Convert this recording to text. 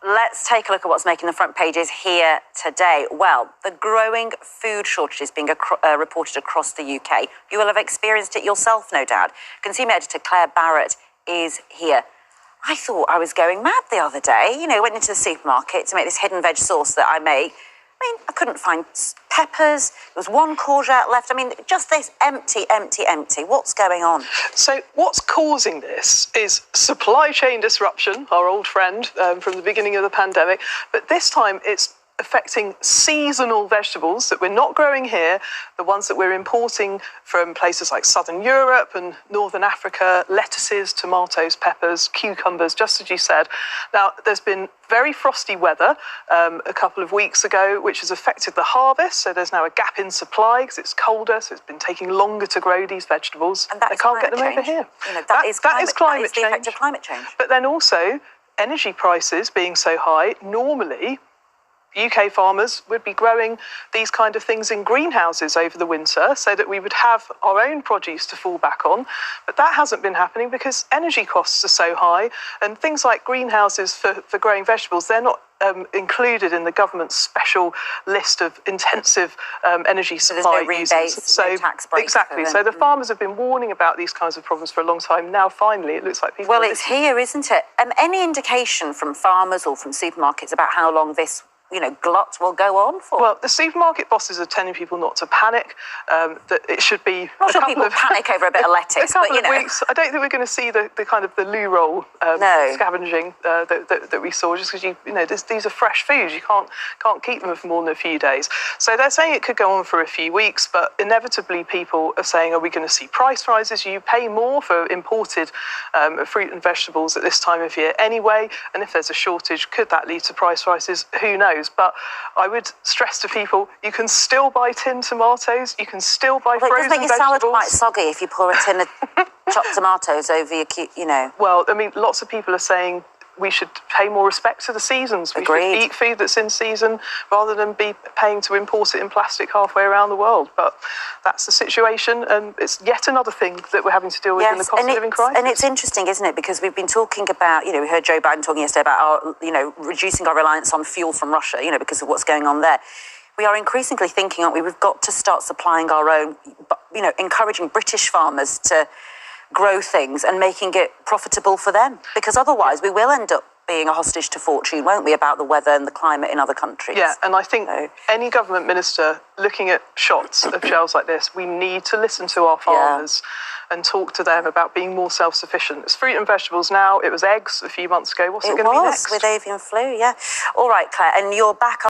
Let's take a look at what's making the front pages here today. Well, the growing food shortages being reported across the UK. You will have experienced it yourself, no doubt. Consumer editor Claire Barrett is here. I thought I was going mad the other day. You know, went into the supermarket to make this hidden veg sauce that I make. I mean, I couldn't find peppers. There was one courgette left. I mean, just this empty. What's going on? So what's causing this is supply chain disruption, our old friend from the beginning of the pandemic. But this time it's affecting seasonal vegetables that we're not growing here, the ones that we're importing from places like Southern Europe and Northern Africa, lettuces, tomatoes, peppers, cucumbers, just as you said. Now, there's been very frosty weather a couple of weeks ago, which has affected the harvest. So there's now a gap in supply because it's colder, so it's been taking longer to grow these vegetables. And they can't get them over here. You know, that is climate change. The effect of climate change. But then also, energy prices being so high, normally UK farmers would be growing these kind of things in greenhouses over the winter so that we would have our own produce to fall back on. But that hasn't been happening because energy costs are so high, and things like greenhouses for growing vegetables, they're not included in the government's special list of intensive energy supply users. So no tax breaks. Exactly. So the farmers have been warning about these kinds of problems for a long time. Now, finally, it looks like people Well, it's here, isn't it? Any indication from farmers or from supermarkets about how long this glut will go on for? Well, the supermarket bosses are telling people not to panic, that it should be not sure people panic over a bit of lettuce, a couple of weeks. I don't think we're going to see the kind of the loo roll scavenging that we saw, just because these are fresh foods. You can't keep them for more than a few days. So they're saying it could go on for a few weeks, but inevitably people are saying, are we going to see price rises? You pay more for imported fruit and vegetables at this time of year anyway, and if there's a shortage, could that lead to price rises? Who knows? But I would stress to people, you can still buy tinned tomatoes, you can still buy frozen vegetables. It does make your salad quite soggy if you pour a tin of chopped tomatoes over your, Well, I mean, lots of people are saying we should pay more respect to the seasons. We should eat food that's in season rather than be paying to import it in plastic halfway around the world. But that's the situation, and it's yet another thing that we're having to deal with in the cost of living crisis. And it's interesting, isn't it? Because we've been talking about, we heard Joe Biden talking yesterday about our, reducing our reliance on fuel from Russia, because of what's going on there. We are increasingly thinking, aren't we? We've got to start supplying our own, encouraging British farmers to grow things and making it profitable for them, because otherwise we will end up being a hostage to fortune, won't we, about the weather and the climate in other countries. Yeah, and I think any government minister looking at shots of shelves like this, we need to listen to our farmers and talk to them about being more self-sufficient. It's fruit and vegetables now. It was eggs a few months ago. What's it going to be next? With avian flu, yeah. All right, Claire, and you're back